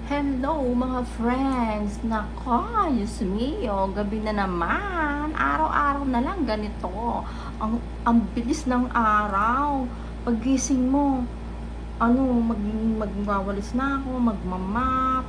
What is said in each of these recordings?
Hello mga friends! Nako, Diyos mio, gabi na naman. Araw-araw na lang ganito. Ang bilis ng araw. Paggising mo, magwawalis na ako, magmamap.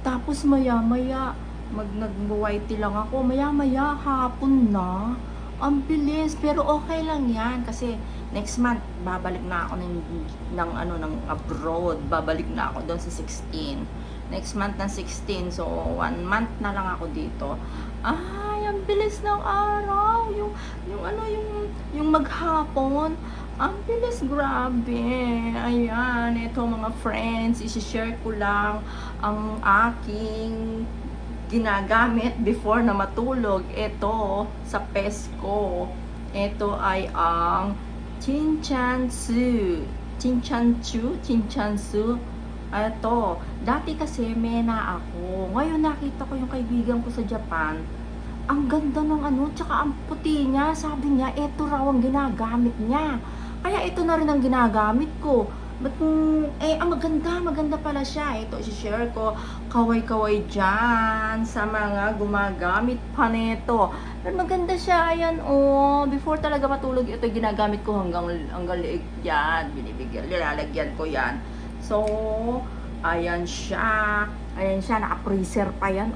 Tapos maya-maya, nag-white lang ako. Maya-maya, hapon na. Ang bilis, pero okay lang yan kasi next month babalik na ako ng abroad. Babalik na ako doon sa 16. Next month ng 16. So 1 month na lang ako dito. Ay, ang bilis ng araw. Yung maghapon. Ang bilis, grabe. Ayan, ito mga friends, i-share ko lang ang aking ginagamit before na matulog. Ito sa Pesco. Ito ay ang Chinchansu. Chinchansu. Ito. Dati kasi mena ako. Ngayon nakita ko yung kaibigan ko sa Japan. Ang ganda ng tsaka ang puti niya. Sabi niya, ito raw ang ginagamit niya. Kaya ito na rin ang ginagamit ko. But, ang maganda pala siya. Ito, i-share ko, kaway-kaway dyan sa mga gumagamit pa nito. Pero maganda siya, ayan, before talaga matulog, ito ginagamit ko hanggang liig yan. Nilalagyan ko yan. So, ayan siya, naka-freezer pa yan,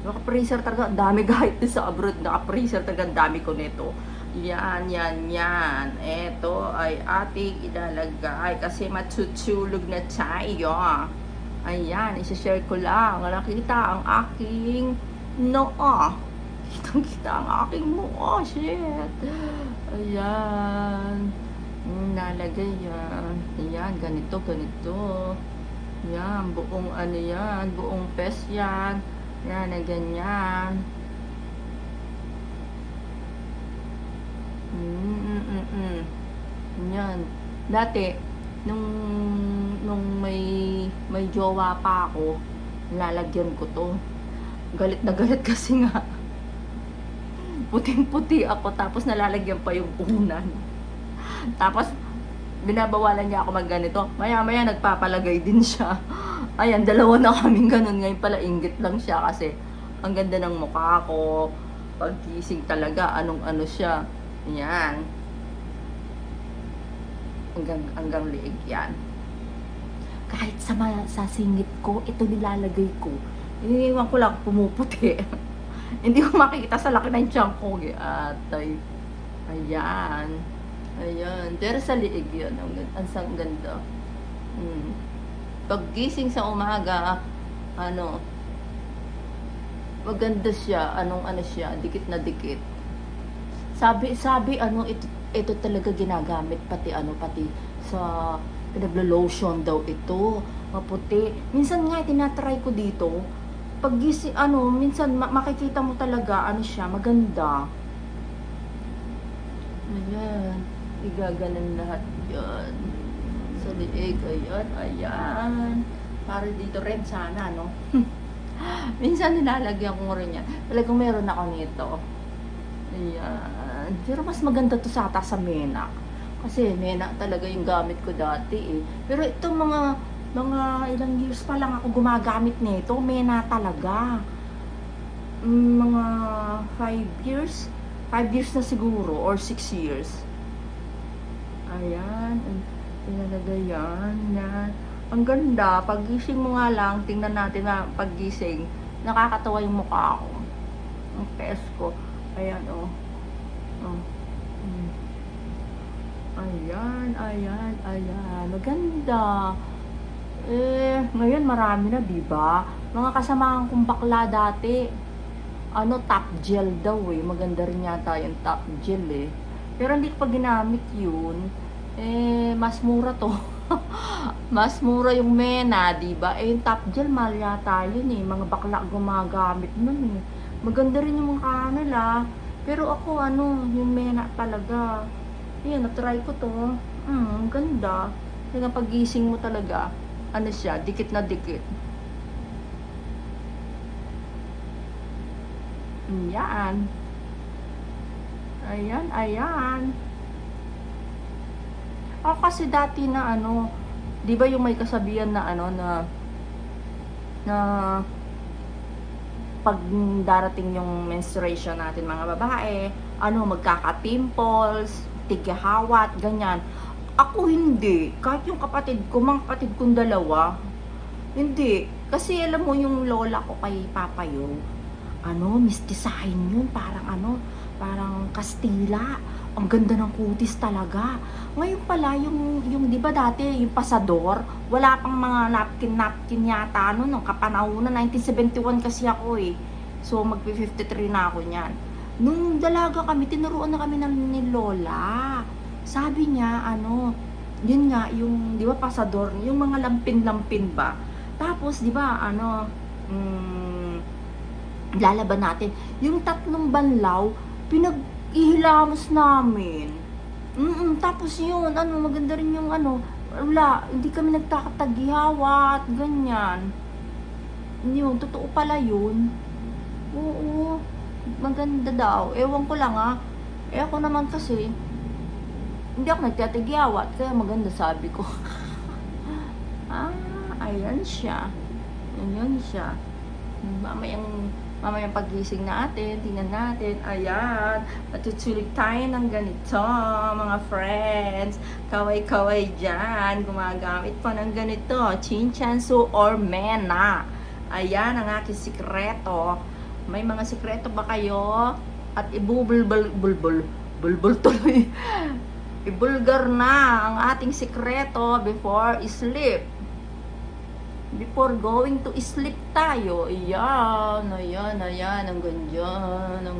naka-freezer talaga, dami kahit sa abroad, naka-freezer talaga, dami ko nito. Yan. Ito ay ating ilalagay kasi matutulog na tayo. Ayan, isa-share ko lang. Nakita ang aking noo. Kitang-kita ang aking noo. Shit. Ayan. Nalagay yan. Ayan, ganito. Yan, buong yan. Buong pes yan. Yan, na ganyan. Yan. Dati, nung may jowa pa ako, lalagyan ko to. Galit na galit kasi nga. Puting-puti ako, tapos nalalagyan pa yung unan. Tapos, binabawalan niya ako magganito. Maya-maya, nagpapalagay din siya. Ayan, dalawa na kaming ganun. Ngayon pala, inggit lang siya kasi ang ganda ng mukha ko. Pagkising talaga, anong siya. Yan. Hanggang liig yan. Kahit sa singit ko, ito nilalagay ko. Iniiwan ko lang, pumuputi. Hindi ko makikita sa laki ng tiyan ko. Atay. Ayan. Pero sa liig yan. Ang ganda. Paggising sa umaga, maganda siya. Siya, dikit na dikit. Sabi, ito talaga ginagamit pati sa pinaglo-lotion daw ito. Maputi. Minsan nga tinatry ko dito. Paggising minsan makikita mo talaga siya, maganda. Ayan. Igaganan lahat 'yan. Sa liig, ayan. Para dito rin sana, no? Minsan nilalagyan ko rin yan. Talagang meron ako nito. Ayan. Pero mas maganda to sa mena. Kasi mena talaga yung gamit ko dati eh. Pero itong mga ilang years pa lang ako gumagamit nito. Mena talaga. Mga 5 years. 5 years na siguro or 6 years. Ayan. Ilalagay yan. Ang ganda. Paggising mo nga lang, tingnan natin na paggising. Nakakatawa yung mukha ko. Ang Pesco. Ayan, Ayan. Maganda. Ngayon marami na, diba? Mga kasamahan kong bakla dati, top gel daw eh. Maganda rin yata yung top gel eh. Pero hindi ko pa ginamit yun. Mas mura to. Mas mura yung mena, diba? Yung top gel, mahal yata yun eh. Mga bakla gumagamit nun eh. Maganda rin yung mga kanila. Pero ako, yung mena talaga. Ayan, na-try ko to. Ang ganda. Kaya pag-gising mo talaga, siya, dikit na dikit. Ayan. Ako kasi dati na 'di ba yung may kasabihan na na pag darating yung menstruation natin mga babae, magkaka-pimples, tigahawat, ganyan. Ako hindi. Kahit yung mga kapatid kong dalawa, hindi. Kasi alam mo yung lola ko kay Papa Yo, mistisahin yun. Parang Kastila. Ang ganda ng kutis talaga. Ngayon pala, yung di ba dati, yung pasador, wala pang mga napkin yata, nung kapanahonan, 1971 kasi ako eh. So, magpi-53 na ako niyan. Nung dalaga kami, tinuruan na kami ni Lola. Sabi niya, yun nga, yung, di ba pasador, yung mga lampin-lampin ba? Tapos, di ba, lalaban natin. Yung 3 banlaw, ihilamos namin. Tapos yun, maganda rin yung wala, hindi kami nagkakatagihawat, ganyan. Yun, totoo pala yun. Oo, maganda daw. Ewan ko lang ako naman kasi, hindi ako nagtatagyawat, kaya maganda sabi ko. Ayan siya. Ayan siya. Mamayang pagising natin, tingnan natin, ayan, matutulig tayo ng ganito, mga friends, kaway-kaway dyan, gumagamit pa ng ganito, chinchansu or mena, ayan ang aking sikreto. May mga sikreto ba kayo? At ibulbul tuloy, ibulgar na ang ating sikreto before sleep. Before going to sleep tayo. Ayan. Ang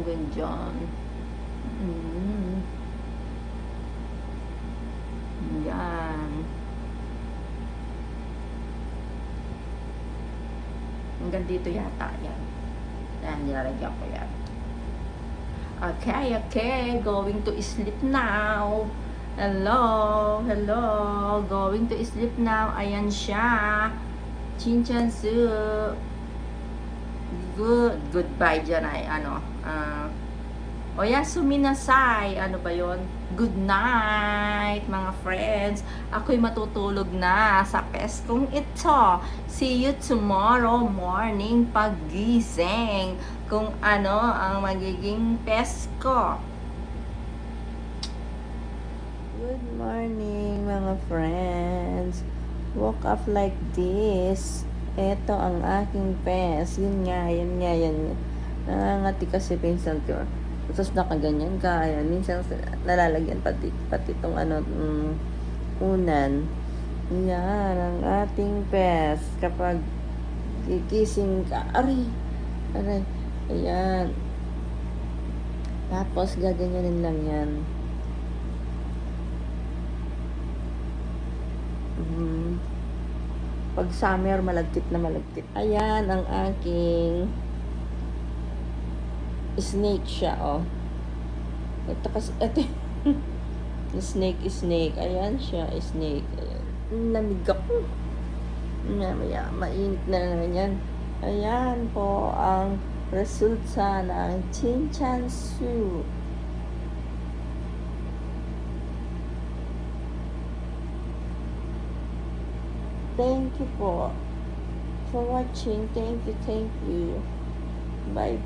ganyan. Ayan. Hanggang dito yata. Yan. Ayan, nilalagyan ko yan. Okay. Going to sleep now. Hello. Going to sleep now. Ayan siya. Chinchansu. Goodbye dyan ay Oyasumi nasai. Ano ba yon? Good night mga friends. Ako'y matutulog na sa peskong ito. See you tomorrow morning paggising kung ang magiging pesko. Good morning mga friends. Woke up like this. Ito ang aking pes. Yun nga. Nangangati kasi pinsan ko. Tapos nakaganyan ka. Ayan, minsan nalalagyan pati itong unan. Yan ang ating pes. Kapag kikising ka. Aray. Ayan. Tapos gaganyanin lang yan. Pag summer, malagkit na malagkit. Ayan ang aking snake siya, Ito kasi, snake. Ayan siya, snake. Ayan. Lamig ako. Mamaya, mainit na naman yan. Ayan po ang resulta ng chinchansu. Thank you for watching. Thank you. Bye.